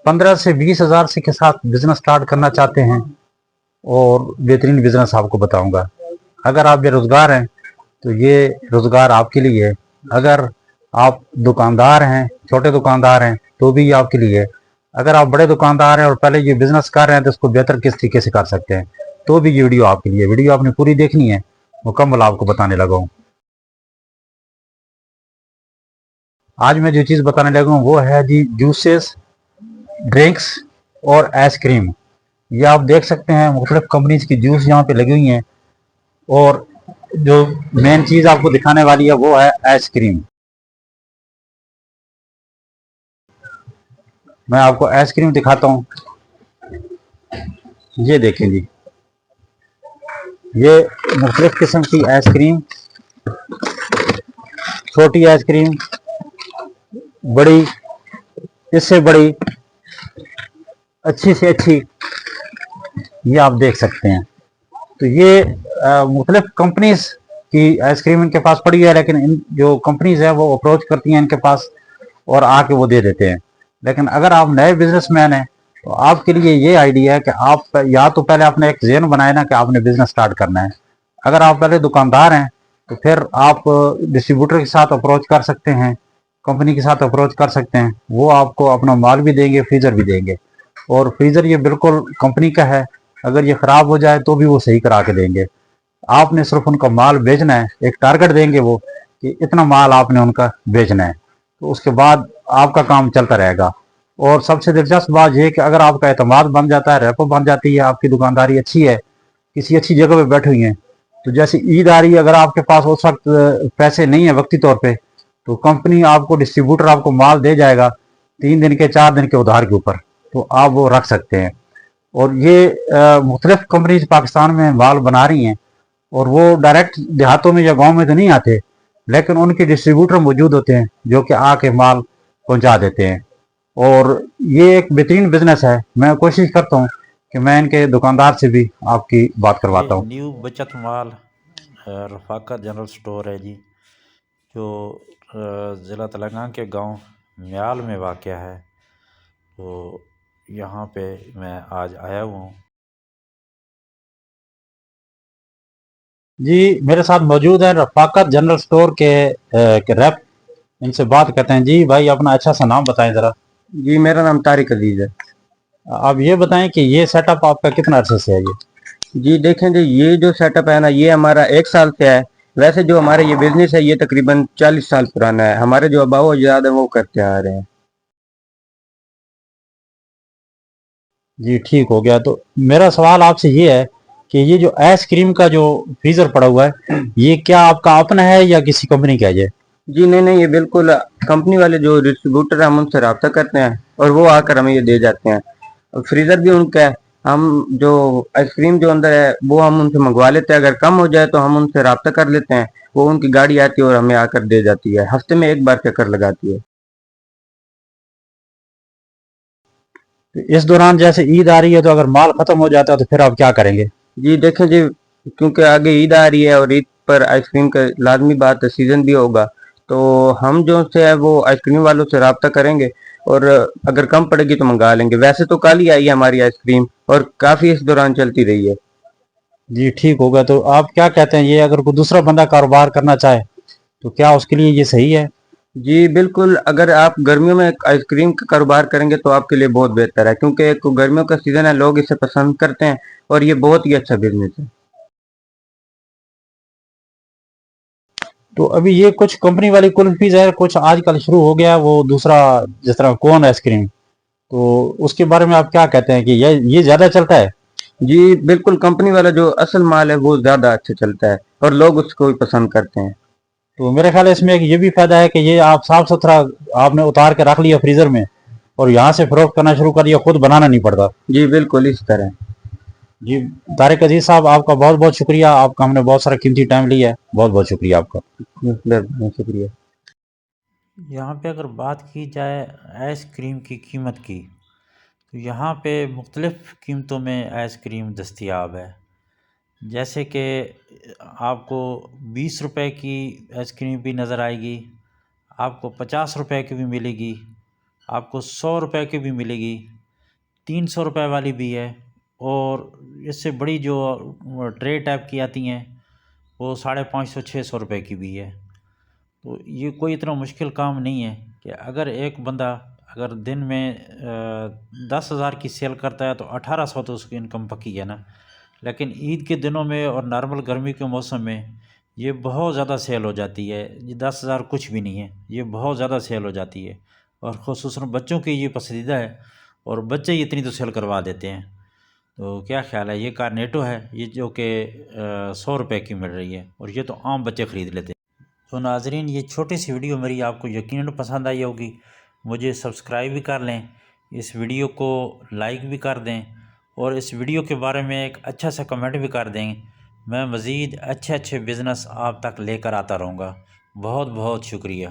15 से 20 हज़ार से के साथ बिजनेस स्टार्ट करना चाहते हैं और बेहतरीन बिजनेस आपको बताऊंगा। अगर आप बेरोजगार हैं तो ये रोजगार आपके लिए है। अगर आप दुकानदार हैं, छोटे दुकानदार हैं, तो भी ये आपके लिए है। अगर आप बड़े दुकानदार हैं और पहले ये बिजनेस कर रहे हैं तो इसको बेहतर किस तरीके से कर सकते हैं, तो भी ये वीडियो आपके लिए। वीडियो आपने पूरी देखनी है, मुकम्मल आपको बताने लगा हूँ। आज मैं जो चीज़ बताने लगा हूँ वो है जी जूसेस, ड्रिंक्स और आइसक्रीम। ये आप देख सकते हैं मुख्तलिफ कंपनीज की जूस यहाँ पे लगी हुई हैं, और जो मेन चीज़ आपको दिखाने वाली है वो है आइसक्रीम। मैं आपको आइसक्रीम दिखाता हूँ। ये देखें जी, ये मुख्तलिफ किस्म की आइसक्रीम, छोटी आइसक्रीम, बड़ी, इससे बड़ी, अच्छी से अच्छी, ये आप देख सकते हैं। तो ये मुख्तलिफ कंपनीज की आइसक्रीम इनके पास पड़ी है, लेकिन इन जो कंपनीज है वो अप्रोच करती हैं इनके पास और आके वो दे देते हैं। लेकिन अगर आप नए बिजनेसमैन हैं तो आपके लिए ये आइडिया है कि आप या तो पहले अपने एक ज़हन बनाए ना कि आपने बिजनेस स्टार्ट करना है। अगर आप पहले दुकानदार हैं तो फिर आप डिस्ट्रीब्यूटर के साथ अप्रोच कर सकते हैं, कंपनी के साथ अप्रोच कर सकते हैं। वो आपको अपना माल भी देंगे, फ्रीज़र भी देंगे, और फ्रीज़र ये बिल्कुल कंपनी का है। अगर ये ख़राब हो जाए तो भी वो सही करा के देंगे। आपने सिर्फ उनका माल बेचना है, एक टारगेट देंगे वो कि इतना माल आपने उनका बेचना है, तो उसके बाद आपका काम चलता रहेगा। और सबसे दिलचस्प बात यह कि अगर आपका एतमाद बन जाता है, रेपो बन जाती है, आपकी दुकानदारी अच्छी है, किसी अच्छी जगह पे बैठी हुई हैं, तो जैसे ईद आ रही है, अगर आपके पास उस वक्त पैसे नहीं है वक्ती तौर पे, तो कंपनी आपको, डिस्ट्रीब्यूटर आपको माल दे जाएगा 3 दिन के 4 दिन के उधार के ऊपर, तो आप वो रख सकते हैं। और ये मुख्तलिफ कंपनीज पाकिस्तान में माल बना रही हैं, और वो डायरेक्ट देहातों में या गांव में तो नहीं आते, लेकिन उनके डिस्ट्रीब्यूटर मौजूद होते हैं जो कि आके माल पहुंचा देते हैं। और ये एक बेहतरीन बिजनेस है। मैं कोशिश करता हूँ कि मैं इनके दुकानदार से भी आपकी बात ये करवाता हूँ। न्यू बचत माल रफाकत जनरल स्टोर है जी, जो ज़िला तेलंगाना के गांव म्याल में वाक़या है। तो यहाँ पे मैं आज आया हुआ हूँ। जी, मेरे साथ मौजूद है रफाकत जनरल स्टोर के रेप। इनसे बात करते हैं। जी भाई, अपना अच्छा सा नाम बताएं ज़रा। जी, मेरा नाम तारिक अजीज है। आप ये बताएं कि ये सेटअप आपका कितना अरसे से है ये? जी देखें जी, ये जो सेटअप है ना, ये हमारा 1 साल से है। वैसे जो हमारा ये बिजनेस है ये तकरीबन 40 साल पुराना है। हमारे जो अबाव अजदाद है वो करते आ रहे हैं। जी ठीक हो गया। तो मेरा सवाल आपसे ये है कि ये जो आइसक्रीम का जो फ्रीजर पड़ा हुआ है, ये क्या आपका अपना है या किसी कंपनी का है ये? जी नहीं नहीं, ये बिल्कुल कंपनी वाले जो डिस्ट्रीब्यूटर है हम उनसे रब्ता करते हैं और वो आकर हमें ये दे जाते हैं। और फ्रीजर भी उनका है। हम जो आइसक्रीम जो अंदर है वो हम उनसे मंगवा लेते हैं। अगर कम हो जाए तो हम उनसे रब्ता कर लेते हैं। वो उनकी गाड़ी आती है और हमें आकर दे जाती है। हफ्ते में एक बार चक्कर लगाती है। तो इस दौरान जैसे ईद आ रही है, तो अगर माल खत्म हो जाता है तो फिर आप क्या करेंगे? जी देखें जी, क्योंकि आगे ईद आ रही है और ईद पर आइसक्रीम का लाजमी बात है, सीजन भी होगा, तो हम जो से है वो आइसक्रीम वालों से रब्ता करेंगे और अगर कम पड़ेगी तो मंगा लेंगे। वैसे तो कल ही आई है हमारी आइसक्रीम और काफी इस दौरान चलती रही है। जी ठीक होगा। तो आप क्या कहते हैं, ये अगर कोई दूसरा बंदा कारोबार करना चाहे तो क्या उसके लिए ये सही है? जी बिल्कुल, अगर आप गर्मियों में आइसक्रीम का कारोबार करेंगे तो आपके लिए बहुत बेहतर है, क्योंकि एक गर्मियों का सीजन है, लोग इसे पसंद करते हैं और ये बहुत ही अच्छा बिजनेस है। तो अभी ये कुछ कंपनी वाली कुल्फीज है, कुछ आजकल शुरू हो गया है वो दूसरा, जिस तरह कोन आइसक्रीम, तो उसके बारे में आप क्या कहते हैं कि ये ज्यादा चलता है? जी बिल्कुल, कंपनी वाला जो असल माल है वो ज्यादा अच्छा चलता है और लोग उसको भी पसंद करते हैं। तो मेरे ख्याल है इसमें एक ये भी फायदा है कि ये आप साफ सुथरा आपने उतार के रख लिया फ्रीजर में, और यहाँ से फरोख्त करना शुरू कर दिया, खुद बनाना नहीं पड़ता। जी बिल्कुल इस तरह। जी, तारिक अजीज साहब, आपका बहुत बहुत शुक्रिया। आपका हमने बहुत सारा कीमती टाइम लिया है, बहुत बहुत शुक्रिया आपका। शुक्रिया। यहाँ पे अगर बात की जाए आइसक्रीम की कीमत की, तो यहाँ पे मुख्तलिफ़ कीमतों में आइसक्रीम दस्तयाब है। जैसे कि आपको 20 रुपए की आइसक्रीम भी नज़र आएगी, आपको 50 रुपए की भी मिलेगी, آپ کو 100 روپے کی بھی ملے گی، 300 روپے والی بھی ہے، اور اس سے بڑی جو ٹرے ٹائپ کی آتی ہیں وہ 550 600 روپے کی بھی ہے۔ تو یہ کوئی اتنا مشکل کام نہیں ہے کہ اگر ایک بندہ اگر دن میں 10,000 کی سیل کرتا ہے تو 1800 تو اس کی انکم پکی ہے نا۔ لیکن عید کے دنوں میں اور نارمل گرمی کے موسم میں یہ بہت زیادہ سیل ہو جاتی ہے، یہ 10,000 کچھ بھی نہیں ہے، یہ بہت زیادہ سیل ہو جاتی ہے، اور خصوصاً بچوں کی یہ پسندیدہ ہے، اور بچے ہی اتنی تو سیل کروا دیتے ہیں۔ تو کیا خیال ہے؟ یہ کارنیٹو ہے، یہ جو کہ 100 روپے کی مل رہی ہے، اور یہ تو عام بچے خرید لیتے ہیں۔ تو ناظرین، یہ چھوٹی سی ویڈیو میری آپ کو یقیناً پسند آئی ہوگی، مجھے سبسکرائب بھی کر لیں، اس ویڈیو کو لائک بھی کر دیں، اور اس ویڈیو کے بارے میں ایک اچھا سا کمنٹ بھی کر دیں۔ میں مزید اچھے بزنس آپ تک لے کر آتا رہوں گا۔ بہت بہت شکریہ۔